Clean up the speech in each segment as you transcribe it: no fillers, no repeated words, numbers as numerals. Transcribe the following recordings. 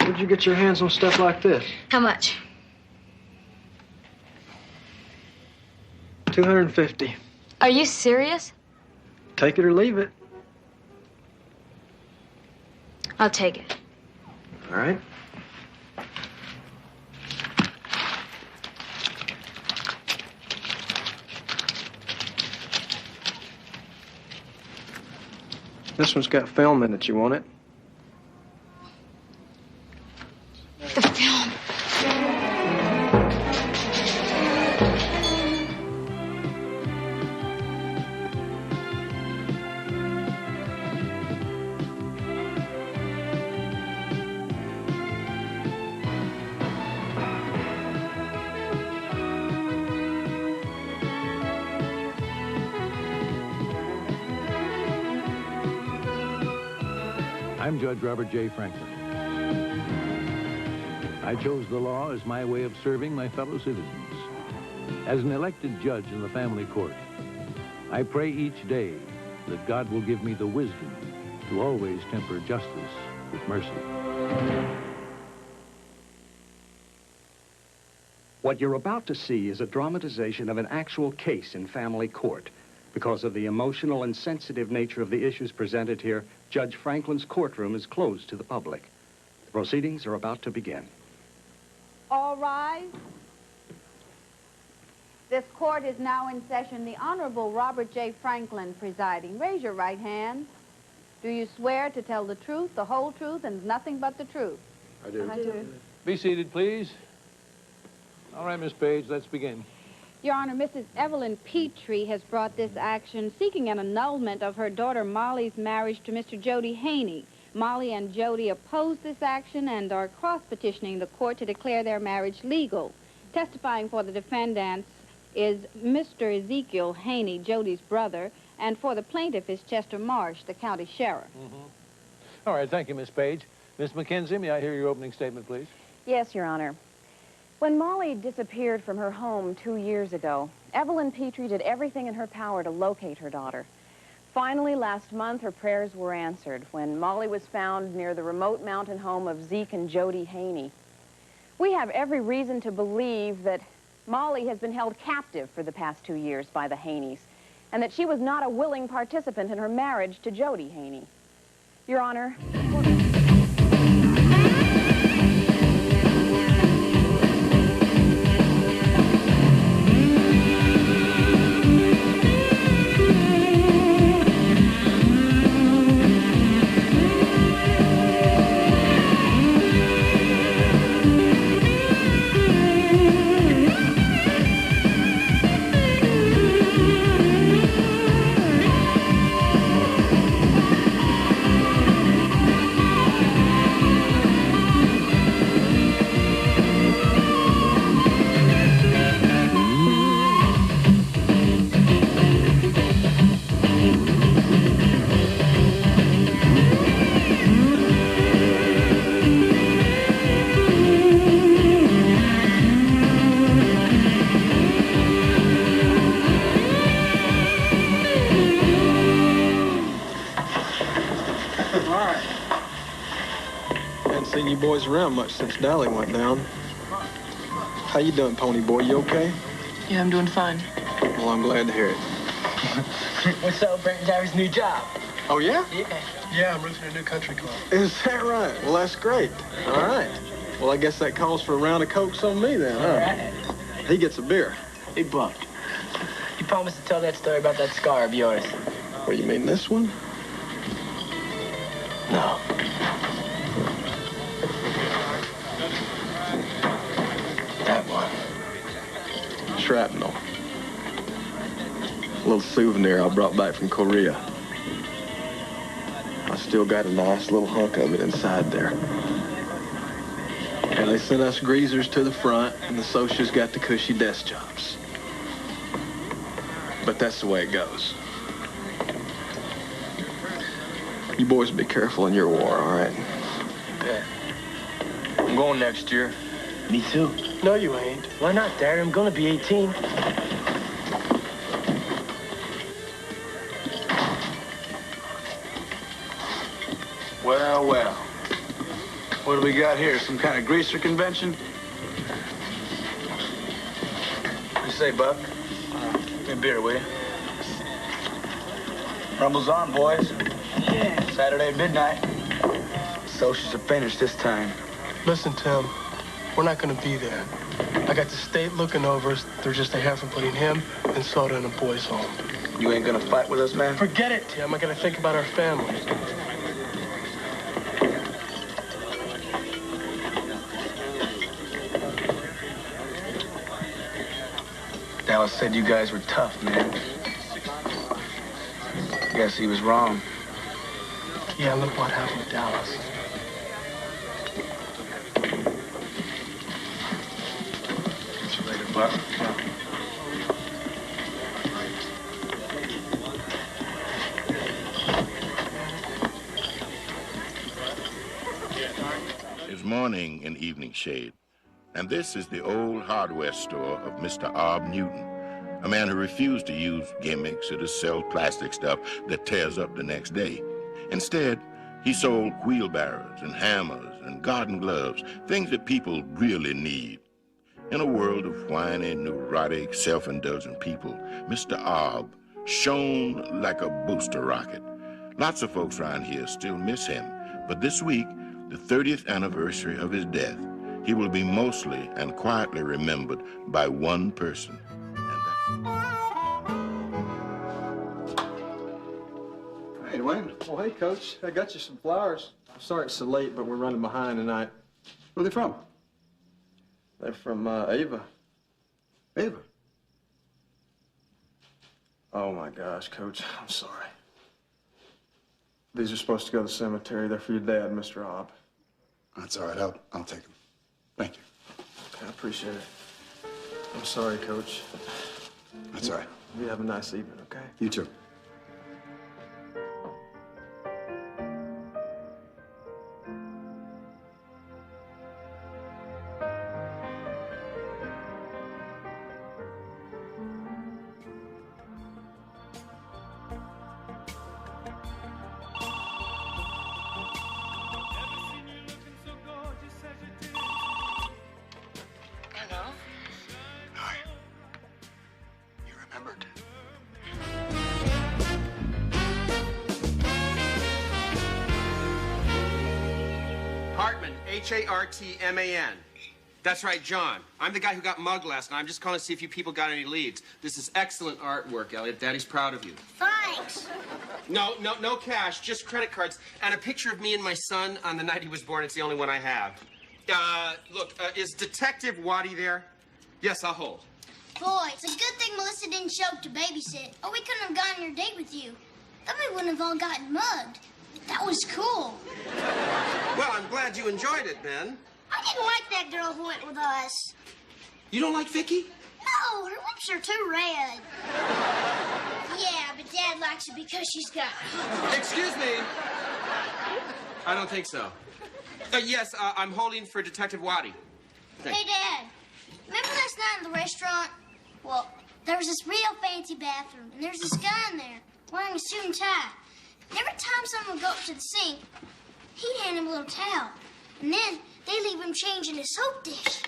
Where'd you get your hands on stuff like this? How much? $250. Are you serious? Take it or leave it. I'll take it. All right. This one's got film in it. You want it? The film. I'm Judge Robert J. Franklin. I chose the law as my way of serving my fellow citizens. As an elected judge in the family court, I pray each day that God will give me the wisdom to always temper justice with mercy. What you're about to see is a dramatization of an actual case in family court. Because of the emotional and sensitive nature of the issues presented here, Judge Franklin's courtroom is closed to the public. The proceedings are about to begin. All rise. This court is now in session. The Honorable Robert J. Franklin presiding. Raise your right hand. Do you swear to tell the truth, the whole truth, and nothing but the truth? I do. I do. Be seated, please. All right, Miss Page, let's begin. Your Honor, Mrs. Evelyn Petrie has brought this action seeking an annulment of her daughter Molly's marriage to Mr. Jody Haney. Molly and Jody oppose this action and are cross-petitioning the court to declare their marriage legal. Testifying for the defendants is Mr. Ezekiel Haney, Jody's brother, and for the plaintiff is Chester Marsh, the county sheriff. All right, thank you, Miss Page. Miss McKenzie, may I hear your opening statement, please? Yes, Your Honor. When Molly disappeared from her home 2 years ago, Evelyn Petrie did everything in her power to locate her daughter. Finally, last month, her prayers were answered when Molly was found near the remote mountain home of Zeke and Jody Haney. We have every reason to believe that Molly has been held captive for the past 2 years by the Haneys, and that she was not a willing participant in her marriage to Jody Haney. Your Honor... seen you boys around much since Dally went down. How you doing, Pony Boy? You okay? Yeah, I'm doing fine. Well, I'm glad to hear it. We're celebrating Jerry's new job. Oh, yeah? Yeah. Yeah, I'm roofing a new country club. Is that right? Well, that's great. All right. Well, I guess that calls for a round of Cokes on me then, huh? All right. He gets a beer. Hey, Buck. You promised to tell that story about that scar of yours. What, you mean this one? No. That one. Shrapnel. A little souvenir I brought back from Korea. I still got a nice little hunk of it inside there. And they sent us greasers to the front, and the socials got the cushy desk jobs. But that's the way it goes. You boys be careful in your war, all right? Yeah. I'm going next year. Me too. No, you ain't. Why not, Dad? I'm gonna be 18. Well, well. What do we got here? Some kind of greaser convention? What do you say, Buck? Give me a beer, will you? Rumble's on, boys. Yeah. Saturday midnight. Socials are finished this time. Listen, Tim, we're not going to be there. I got the state looking over us. They're just a half of putting him and Soda in a boys' home. You ain't gonna fight with us, man? Forget it, Tim. I got to think about our family. Dallas said you guys were tough, man. Guess he was wrong. Yeah, look what happened to Dallas. See you later, Buck. It's morning in Evening Shade, and this is the old hardware store of Mr. Ob Newton, a man who refused to use gimmicks or to sell plastic stuff that tears up the next day. Instead, he sold wheelbarrows and hammers and garden gloves, things that people really need. In a world of whiny, neurotic, self-indulgent people, Mr. Ob shone like a booster rocket. Lots of folks around here still miss him, but this week, the 30th anniversary of his death, he will be mostly and quietly remembered by one person. Hey, Dwayne. Well, hey, Coach. I got you some flowers. I'm sorry it's so late, but we're running behind tonight. Where are they from? They're from Ava. Ava. Oh, my gosh, Coach. I'm sorry. These are supposed to go to the cemetery. They're for your dad, Mr. Ob. That's all right. I'll take them. Thank you. Okay, I appreciate it. I'm sorry, Coach. That's all right. You have a nice evening, okay? You too. Hartman. That's right, John. I'm the guy who got mugged last night. I'm just calling to see if you people got any leads. This is excellent artwork, Elliot. Daddy's proud of you. Thanks. No cash, just credit cards. And a picture of me and my son on the night he was born. It's the only one I have. Look, is Detective Waddy there? Yes, I'll hold. Boy, it's a good thing Melissa didn't show up to babysit, or we couldn't have gone on your date with you. Then we wouldn't have all gotten mugged. That was cool. Well, I'm glad you enjoyed it, Ben. I didn't like that girl who went with us. You don't like Vicky? No, her lips are too red. Yeah, but Dad likes her because she's got... Excuse me. I don't think so. Yes, I'm holding for Detective Waddy. Hey, Dad. Remember last night in the restaurant? Well, there was this real fancy bathroom, and there's this guy in there wearing a suit and tie. And every time someone would go up to the sink, he'd hand him a little towel. And then they leave him change in his soap dish.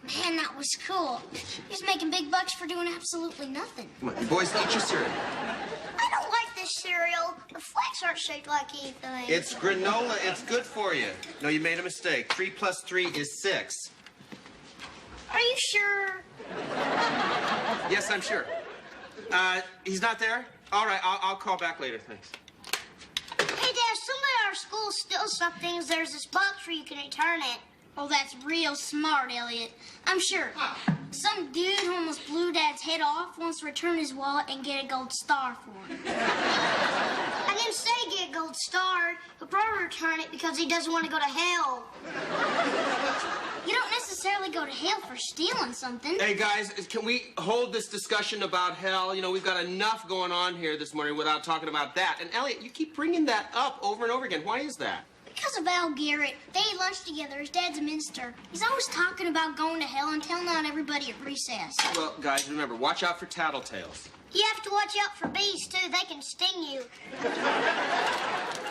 Man, that was cool. He was making big bucks for doing absolutely nothing. Come on, you boys, eat your cereal. I don't like this cereal. The flakes aren't shaped like anything. It's granola. It's good for you. No, you made a mistake. 3 plus 3 is 6. Are you sure? Yes, I'm sure. He's not there? All right, I'll call back later. Thanks. Hey, Dad, somebody at our school steals something. There's this box where you can return it. Oh, that's real smart, Elliot. I'm sure. Some dude who almost blew Dad's head off wants to return his wallet and get a gold star for it. I didn't say get a gold star. He'll probably return it because he doesn't want to go to hell. You don't necessarily go to hell for stealing something. Hey, guys, can we hold this discussion about hell? You know, we've got enough going on here this morning without talking about that. And, Elliot, you keep bringing that up over and over again. Why is that? Because of Al Garrett. They ate lunch together. His dad's a minister. He's always talking about going to hell and telling on everybody at recess. Well, guys, remember, watch out for tattletales. You have to watch out for bees, too. They can sting you.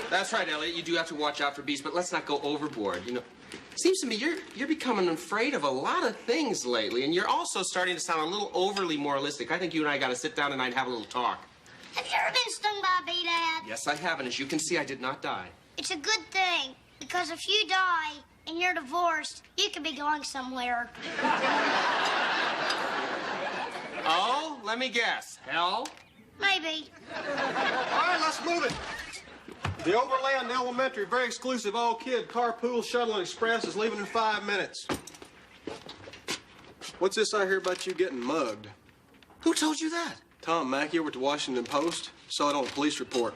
That's right, Elliot. You do have to watch out for bees, but let's not go overboard. You know, it seems to me you're becoming afraid of a lot of things lately, and you're also starting to sound a little overly moralistic. I think you and I got to sit down tonight and have a little talk. Have you ever been stung by a bee, Dad? Yes, I have, and as you can see, I did not die. It's a good thing, because if you die and you're divorced, you could be going somewhere. Oh, let me guess. Hell? Maybe. All right, let's move it. The Overland Elementary, very exclusive all-kid carpool shuttle and express is leaving in 5 minutes. What's this I hear about you getting mugged? Who told you that? Tom Mackey over at the Washington Post. Saw it on a police report.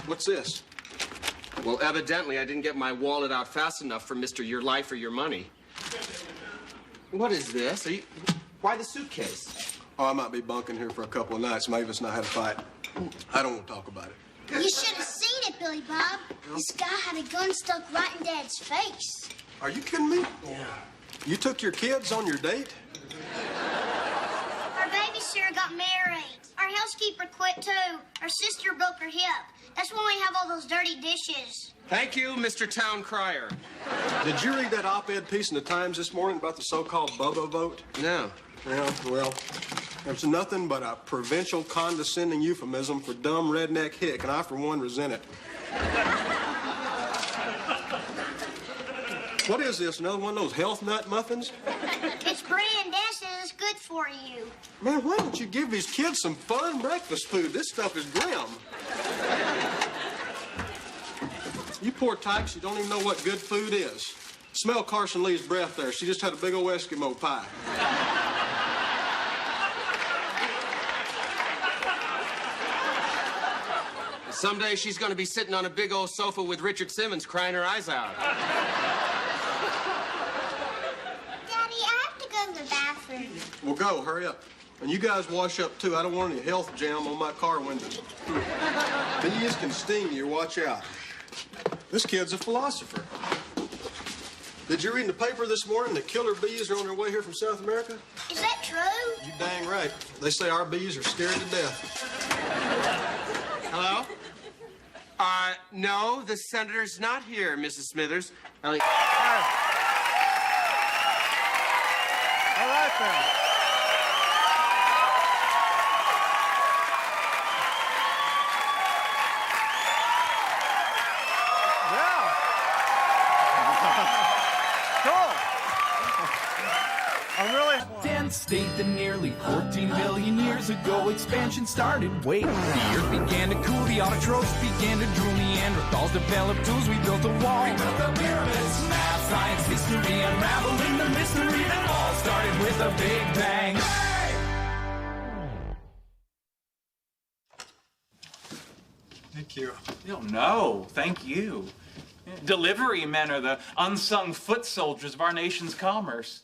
What's this? Well, evidently, I didn't get my wallet out fast enough for Mr. Your Life or Your Money. What is this? Why the suitcase? Oh, I might be bunking here for a couple of nights. Mavis and I had a fight. I don't want to talk about it. You should have seen it, Billy Bob. This guy had a gun stuck right in Dad's face. Are you kidding me? Yeah. You took your kids on your date? Our babysitter got married. Our housekeeper quit, too. Our sister broke her hip. That's when we have all those dirty dishes. Thank you, Mr. Town Crier. Did you read that op-ed piece in the Times this morning about the so-called Bobo vote? No. Yeah, well, it's nothing but a provincial condescending euphemism for dumb redneck hick, and I, for one, resent it. What is this, another one of those health nut muffins? It's bran. Dad says it's good for you. Man, why don't you give these kids some fun breakfast food? This stuff is grim. You poor tykes, you don't even know what good food is. Smell Carson Lee's breath there. She just had a big old Eskimo pie. Someday she's going to be sitting on a big old sofa with Richard Simmons crying her eyes out. Daddy, I have to go to the bathroom. Well, go, hurry up. And you guys wash up, too. I don't want any health jam on my car windows. Bees can sting you. Watch out. This kid's a philosopher. Did you read in the paper this morning that killer bees are on their way here from South America? Is that true? You dang right. They say our bees are scared to death. Hello? No, the senator's not here, Mrs. Smithers. Elliot. All right, then. State that nearly 14 billion years ago expansion started. Wait, the earth began to cool, the autotrophs began to drool, Neanderthals developed tools, we built a wall. We built the pyramids, math, science, history, unraveling the mystery that all started with a big bang. Thank you. No, thank you. Delivery men are the unsung foot soldiers of our nation's commerce.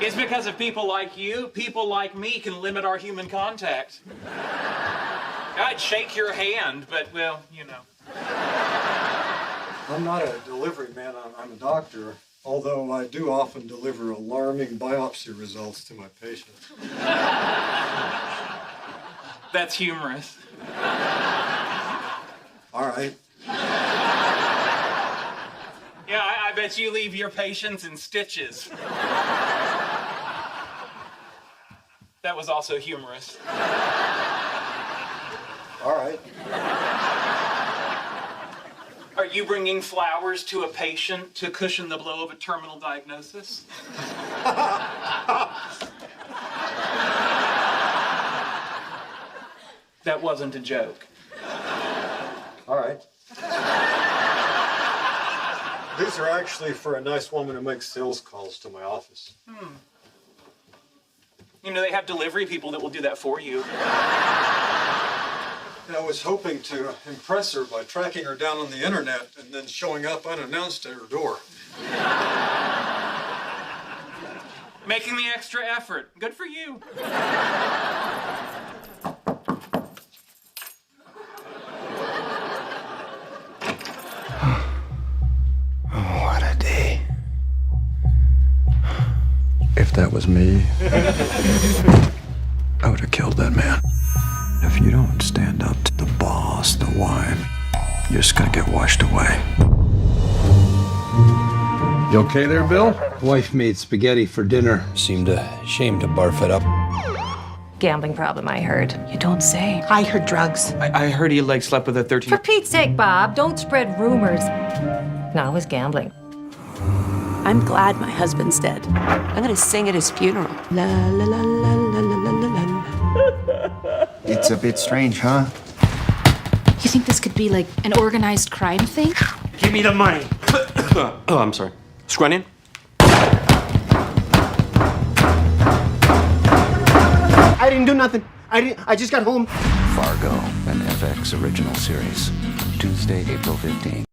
It's because of people like you, people like me can limit our human contact. I'd shake your hand, but, well, you know. I'm not a delivery man, I'm a doctor, although I do often deliver alarming biopsy results to my patients. That's humorous. All right. Yeah, bet you leave your patients in stitches. That was also humorous. All right. Are you bringing flowers to a patient to cushion the blow of a terminal diagnosis? That wasn't a joke. All right. These are actually for a nice woman who makes sales calls to my office. You know, they have delivery people that will do that for you. I was hoping to impress her by tracking her down on the internet and then showing up unannounced at her door. Making the extra effort. Good for you. What a day. If that was me, I would have killed that man. If you don't stand up to the boss, the wife, you're just gonna get washed away. You okay there, Bill? Wife made spaghetti for dinner. Seemed ashamed to barf it up. Gambling problem, I heard. You don't say. I heard drugs. I heard he slept with a 13. For Pete's sake, Bob, don't spread rumors. No, it was gambling. I'm glad my husband's dead. I'm gonna sing at his funeral. La la la la la la la la. It's a bit strange, huh? You think this could be like an organized crime thing? Give me the money. Oh, I'm sorry. Scrunnion? I didn't do nothing. I just got home. Fargo, an FX original series. Tuesday, April 15th.